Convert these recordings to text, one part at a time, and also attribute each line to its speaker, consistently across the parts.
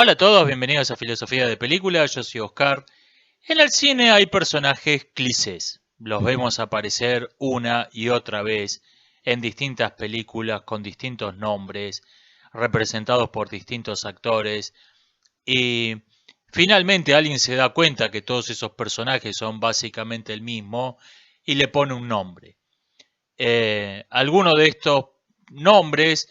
Speaker 1: Hola a todos, bienvenidos a Filosofía de Película, yo soy Oscar. En el cine hay personajes clichés, los vemos aparecer una y otra vez en distintas películas con distintos nombres, representados por distintos actores, y finalmente alguien se da cuenta que todos esos personajes son básicamente el mismo y le pone un nombre. Algunos de estos nombres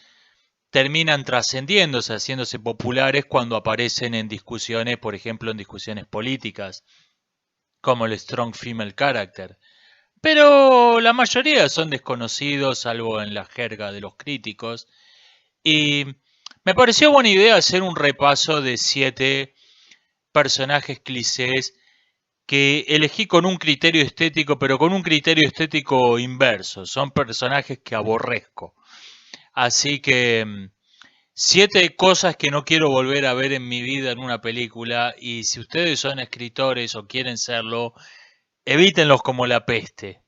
Speaker 1: terminan trascendiéndose, haciéndose populares cuando aparecen en discusiones, por ejemplo, en discusiones políticas, como el Strong Female Character. Pero la mayoría son desconocidos, salvo en la jerga de los críticos. Y me pareció buena idea hacer un repaso de 7 personajes clichés que elegí con un criterio estético, pero con un criterio estético inverso. Son personajes que aborrezco. Así que 7 cosas que no quiero volver a ver en mi vida en una película, y si ustedes son escritores o quieren serlo, evítenlos como la peste.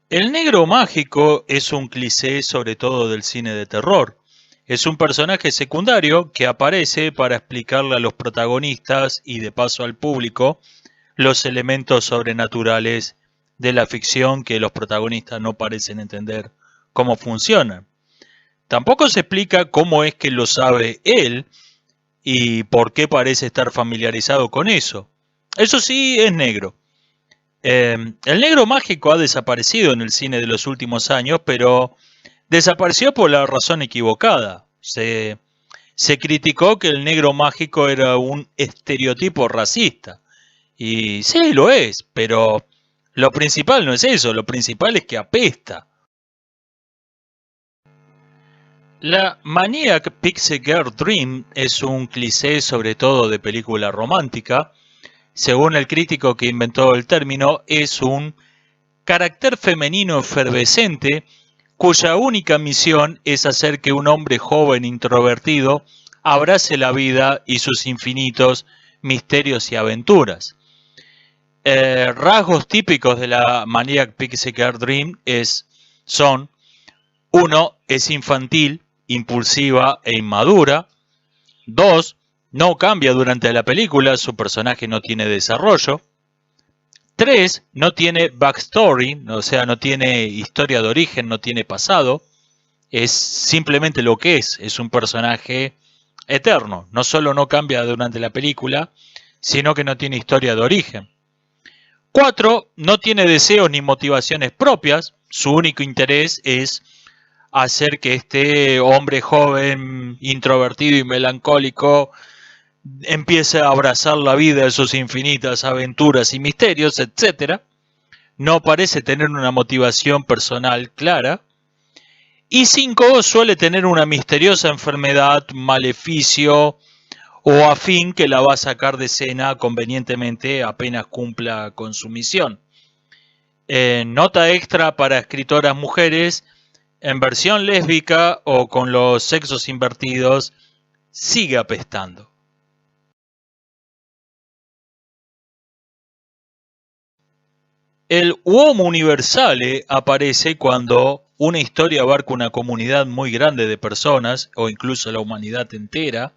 Speaker 1: El negro mágico es un cliché sobre todo del cine de terror. Es un personaje secundario que aparece para explicarle a los protagonistas y de paso al público los elementos sobrenaturales de la ficción que los protagonistas no parecen entender cómo funcionan. Tampoco se explica cómo es que lo sabe él y por qué parece estar familiarizado con eso. Eso sí, es negro. El negro mágico ha desaparecido en el cine de los últimos años, pero desapareció por la razón equivocada. Se criticó que el negro mágico era un estereotipo racista. Y sí, lo es, pero lo principal no es eso, lo principal es que apesta. La Maniac Pixie Girl Dream es un cliché sobre todo de película romántica. Según el crítico que inventó el término, es un carácter femenino efervescente cuya única misión es hacer que un hombre joven introvertido abrace la vida y sus infinitos misterios y aventuras. Rasgos típicos de la Maniac Pixie Girl Dream son: 1. Es infantil, impulsiva e inmadura. 2. No cambia durante la película, su personaje no tiene desarrollo. 3. No tiene backstory, o sea, no tiene historia de origen, no tiene pasado. Es simplemente lo que es un personaje eterno. No solo no cambia durante la película, sino que no tiene historia de origen. 4. No tiene deseos ni motivaciones propias, su único interés es hacer que este hombre joven, introvertido y melancólico empiece a abrazar la vida, sus infinitas aventuras y misterios, etc. No parece tener una motivación personal clara. Y 5. Suele tener una misteriosa enfermedad, maleficio o afín que la va a sacar de escena convenientemente apenas cumpla con su misión. Nota extra para escritoras mujeres: en versión lésbica o con los sexos invertidos, sigue apestando. El uomo universale aparece cuando una historia abarca una comunidad muy grande de personas o incluso la humanidad entera,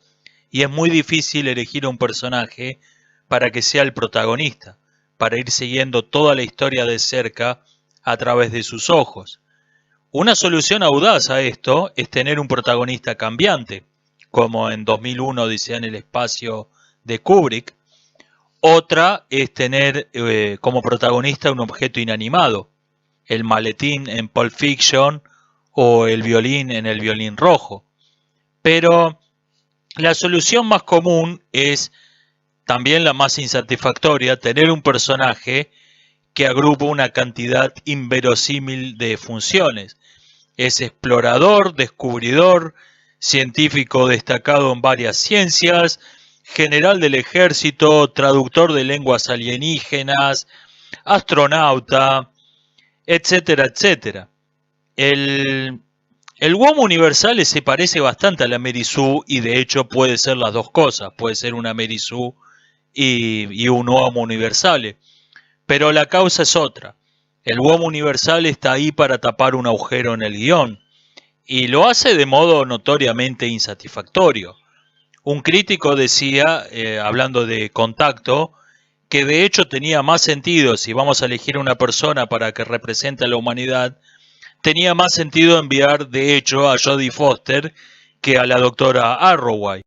Speaker 1: y es muy difícil elegir un personaje para que sea el protagonista, para ir siguiendo toda la historia de cerca a través de sus ojos. Una solución audaz a esto es tener un protagonista cambiante, como en 2001 Odisea en el espacio de Kubrick. Otra es tener como protagonista un objeto inanimado, el maletín en Pulp Fiction o el violín en El violín rojo. Pero la solución más común es también la más insatisfactoria: tener un personaje que agrupa una cantidad inverosímil de funciones. Es explorador, descubridor, científico destacado en varias ciencias, general del ejército, traductor de lenguas alienígenas, astronauta, etcétera, etcétera. El Uomo Universale se parece bastante a la Mary Sue y de hecho puede ser las dos cosas, puede ser una Mary Sue y un Uomo Universale. Pero la causa es otra. El Uomo Universale está ahí para tapar un agujero en el guión y lo hace de modo notoriamente insatisfactorio. Un crítico decía, hablando de Contacto, que de hecho tenía más sentido, si vamos a elegir una persona para que represente a la humanidad, tenía más sentido enviar de hecho a Jodie Foster que a la doctora Arroway.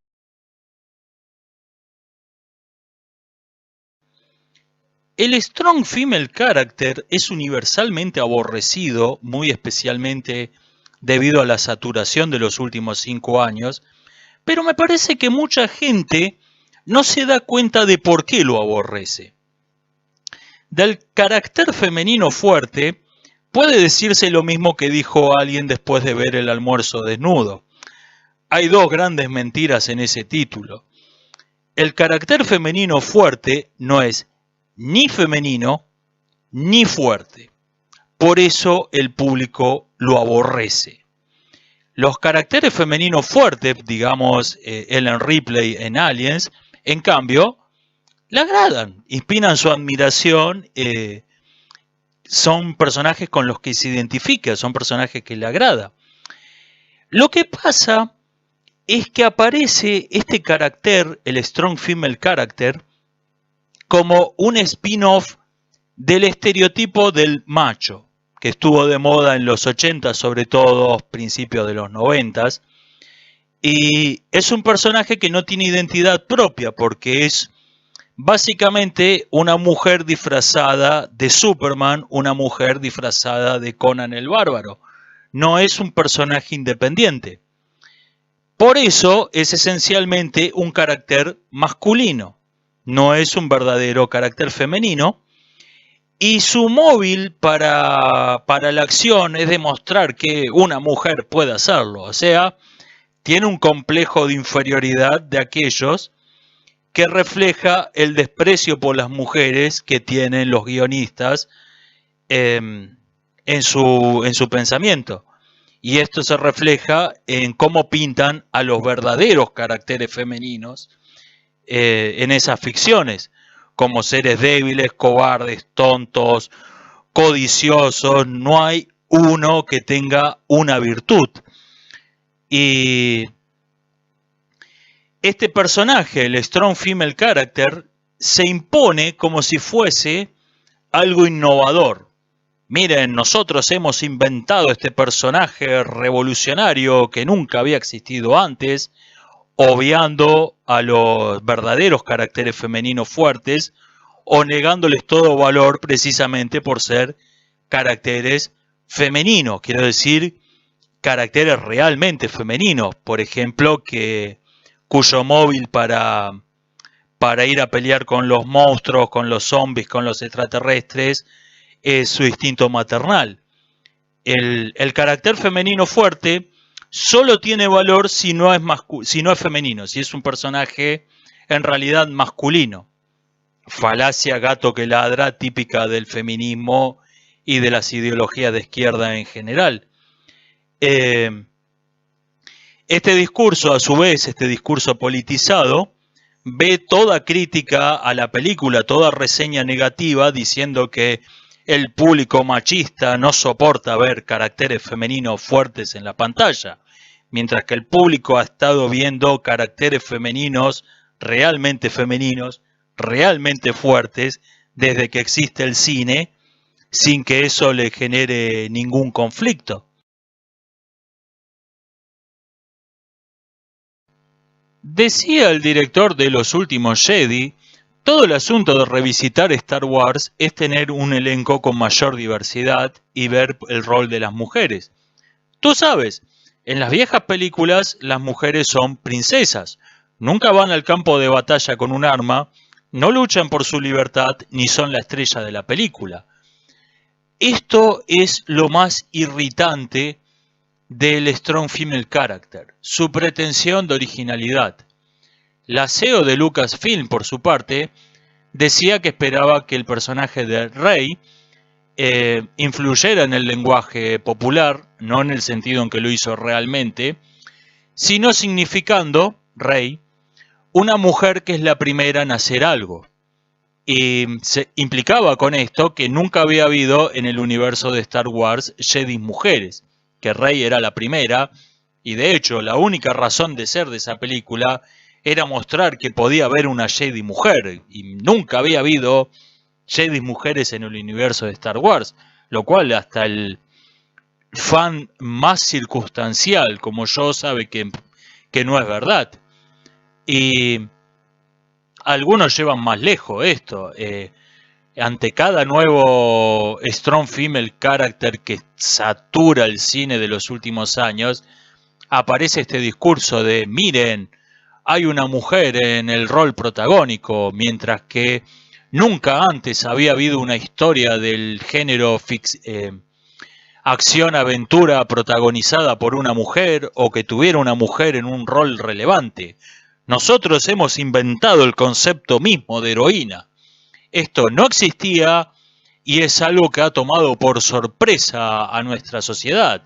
Speaker 1: El strong female character es universalmente aborrecido, muy especialmente debido a la saturación de los últimos 5 años, pero me parece que mucha gente no se da cuenta de por qué lo aborrece. Del carácter femenino fuerte puede decirse lo mismo que dijo alguien después de ver El almuerzo desnudo. Hay dos grandes mentiras en ese título. El carácter femenino fuerte no es ni femenino ni fuerte. Por eso el público lo aborrece. Los caracteres femeninos fuertes, digamos Ellen Ripley en Aliens, en cambio, le agradan, inspiran su admiración, son personajes con los que se identifica, son personajes que le agrada. Lo que pasa es que aparece este carácter, el strong female character, como un spin-off del estereotipo del macho, que estuvo de moda en los 80, sobre todo principios de los 90, y es un personaje que no tiene identidad propia, porque es básicamente una mujer disfrazada de Superman, una mujer disfrazada de Conan el Bárbaro. No es un personaje independiente. Por eso es esencialmente un carácter masculino. No es un verdadero carácter femenino. Y su móvil para la acción es demostrar que una mujer puede hacerlo. O sea, tiene un complejo de inferioridad de aquellos que refleja el desprecio por las mujeres que tienen los guionistas en su pensamiento. Y esto se refleja en cómo pintan a los verdaderos caracteres femeninos en esas ficciones, como seres débiles, cobardes, tontos, codiciosos. No hay uno que tenga una virtud. Y este personaje, el strong female character, se impone como si fuese algo innovador. Miren, nosotros hemos inventado este personaje revolucionario que nunca había existido antes, obviando a los verdaderos caracteres femeninos fuertes o negándoles todo valor precisamente por ser caracteres femeninos. Quiero decir, caracteres realmente femeninos. Por ejemplo, cuyo móvil para ir a pelear con los monstruos, con los zombies, con los extraterrestres, es su instinto maternal. El carácter femenino fuerte solo tiene valor si no es femenino, si es un personaje en realidad masculino. Falacia gato que ladra, típica del feminismo y de las ideologías de izquierda en general. Este discurso, a su vez, este discurso politizado, ve toda crítica a la película, toda reseña negativa, diciendo que el público machista no soporta ver caracteres femeninos fuertes en la pantalla, mientras que el público ha estado viendo caracteres femeninos, realmente fuertes, desde que existe el cine, sin que eso le genere ningún conflicto. Decía el director de Los Últimos Jedi, todo el asunto de revisitar Star Wars es tener un elenco con mayor diversidad y ver el rol de las mujeres. Tú sabes, en las viejas películas las mujeres son princesas, nunca van al campo de batalla con un arma, no luchan por su libertad ni son la estrella de la película. Esto es lo más irritante del strong female character, su pretensión de originalidad. La CEO de Lucasfilm, por su parte, decía que esperaba que el personaje de Rey influyera en el lenguaje popular, no en el sentido en que lo hizo realmente, sino significando, Rey, una mujer que es la primera en hacer algo. Y se implicaba con esto que nunca había habido en el universo de Star Wars Jedi mujeres, que Rey era la primera, y de hecho la única razón de ser de esa película era mostrar que podía haber una Jedi mujer, y nunca había habido Jedi mujeres en el universo de Star Wars, lo cual hasta el fan más circunstancial como yo sabe que no es verdad. Y algunos llevan más lejos esto. Ante cada nuevo strong female character que satura el cine de los últimos años, aparece este discurso de miren, hay una mujer en el rol protagónico, mientras que nunca antes había habido una historia del género acción-aventura protagonizada por una mujer o que tuviera una mujer en un rol relevante. Nosotros hemos inventado el concepto mismo de heroína. Esto no existía y es algo que ha tomado por sorpresa a nuestra sociedad.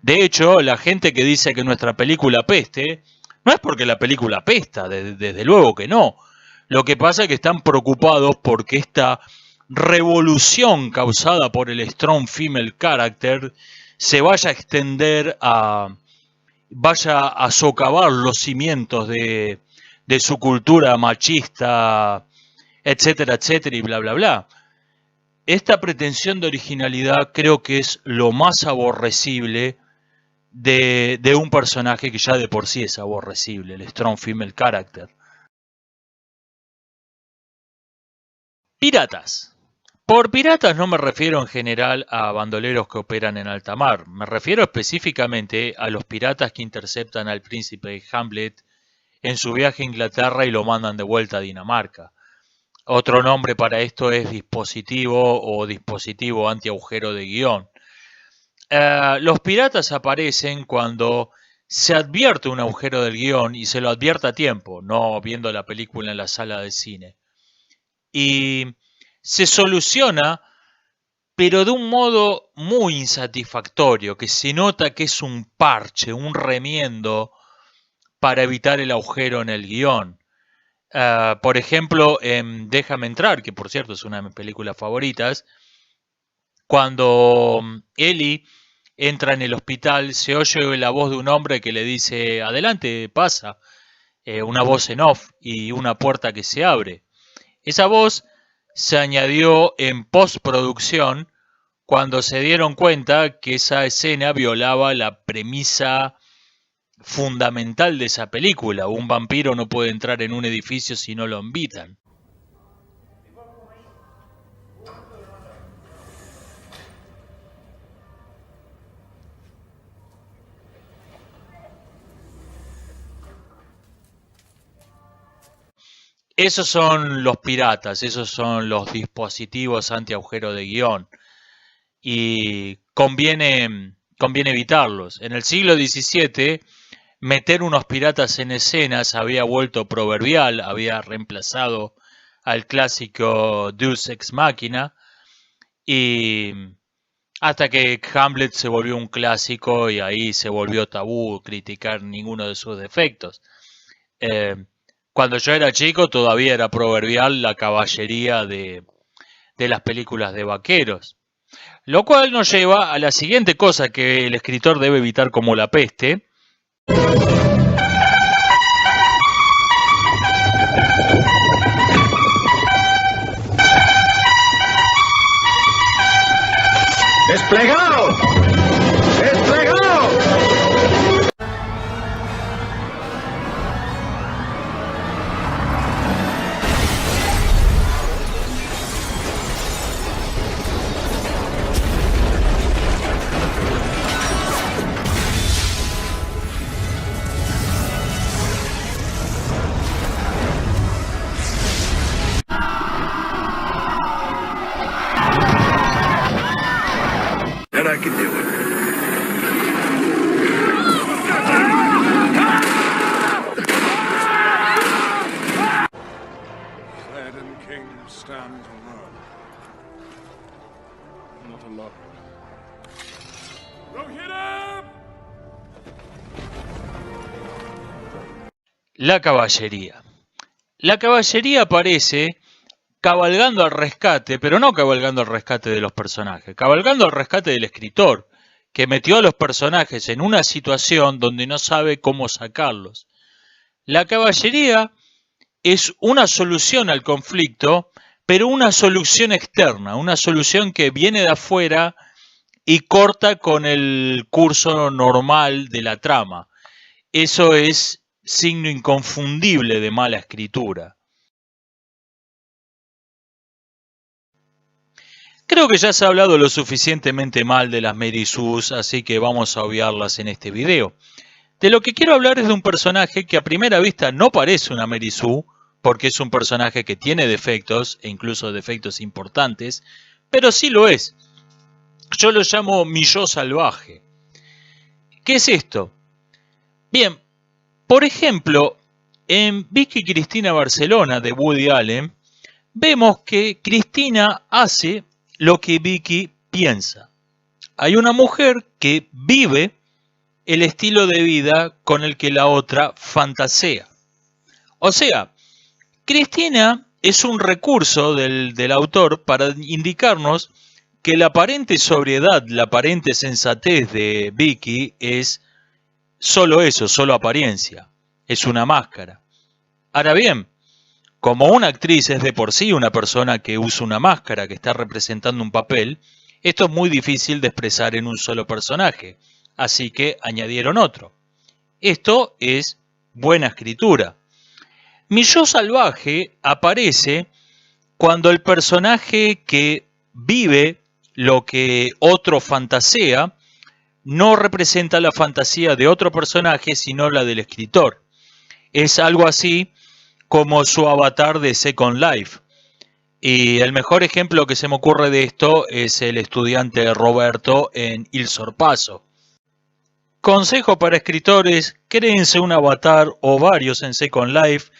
Speaker 1: De hecho, la gente que dice que nuestra película peste, no es porque la película apesta, desde luego que no. Lo que pasa es que están preocupados porque esta revolución causada por el strong female character se vaya a extender vaya a socavar los cimientos de su cultura machista, etcétera, etcétera, y bla, bla, bla. Esta pretensión de originalidad creo que es lo más aborrecible de un personaje que ya de por sí es aborrecible, el strong female character. Piratas. Por piratas no me refiero en general a bandoleros que operan en alta mar, me refiero específicamente a los piratas que interceptan al príncipe Hamlet en su viaje a Inglaterra y lo mandan de vuelta a Dinamarca. Otro nombre para esto es dispositivo o dispositivo antiagujero de guión. Los piratas aparecen cuando se advierte un agujero del guión y se lo advierte a tiempo, no viendo la película en la sala de cine. Y se soluciona, pero de un modo muy insatisfactorio, que se nota que es un parche, un remiendo para evitar el agujero en el guión. Por ejemplo, en Déjame entrar, que por cierto es una de mis películas favoritas, cuando Ellie entra en el hospital, se oye la voz de un hombre que le dice, adelante, pasa, una voz en off y una puerta que se abre. Esa voz se añadió en postproducción cuando se dieron cuenta que esa escena violaba la premisa fundamental de esa película. Un vampiro no puede entrar en un edificio si no lo invitan. Esos son los piratas, esos son los dispositivos anti-agujero de guión. Y conviene evitarlos. En el siglo XVII, meter unos piratas en escenas había vuelto proverbial, había reemplazado al clásico Deus Ex Machina, y hasta que Hamlet se volvió un clásico y ahí se volvió tabú criticar ninguno de sus defectos. Cuando yo era chico todavía era proverbial la caballería de las películas de vaqueros. Lo cual nos lleva a la siguiente cosa que el escritor debe evitar como la peste.
Speaker 2: ¡Desplegado! ¡Desplegado! And I can do it.
Speaker 3: Theoden King stands alone. Not alone. Rohirrim!
Speaker 1: La caballería. La caballería aparece cabalgando al rescate, pero no cabalgando al rescate de los personajes, cabalgando al rescate del escritor, que metió a los personajes en una situación donde no sabe cómo sacarlos. La caballería es una solución al conflicto, pero una solución externa, una solución que viene de afuera y corta con el curso normal de la trama. Eso es signo inconfundible de mala escritura. Creo que ya se ha hablado lo suficientemente mal de las Mary Sues, así que vamos a obviarlas en este video. De lo que quiero hablar es de un personaje que a primera vista no parece una Mary Sue, porque es un personaje que tiene defectos, e incluso defectos importantes, pero sí lo es. Yo lo llamo mi yo salvaje. ¿Qué es esto? Bien, por ejemplo, en Vicky Cristina Barcelona de Woody Allen, vemos que Cristina hace lo que Vicky piensa. Hay una mujer que vive el estilo de vida con el que la otra fantasea. O sea, Cristina es un recurso del autor para indicarnos que la aparente sobriedad, la aparente sensatez de Vicky es solo eso, solo apariencia. Es una máscara. Ahora bien, como una actriz es de por sí una persona que usa una máscara, que está representando un papel, esto es muy difícil de expresar en un solo personaje, así que añadieron otro. Esto es buena escritura. Mi yo salvaje aparece cuando el personaje que vive lo que otro fantasea no representa la fantasía de otro personaje, sino la del escritor. Es algo así como su avatar de Second Life. Y el mejor ejemplo que se me ocurre de esto es el estudiante Roberto en Il Sorpaso. Consejo para escritores: créense un avatar o varios en Second Life,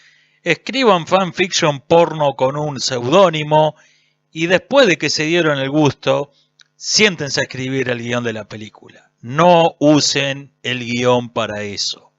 Speaker 1: escriban fanfiction porno con un seudónimo y después de que se dieron el gusto, siéntense a escribir el guión de la película. No usen el guión para eso.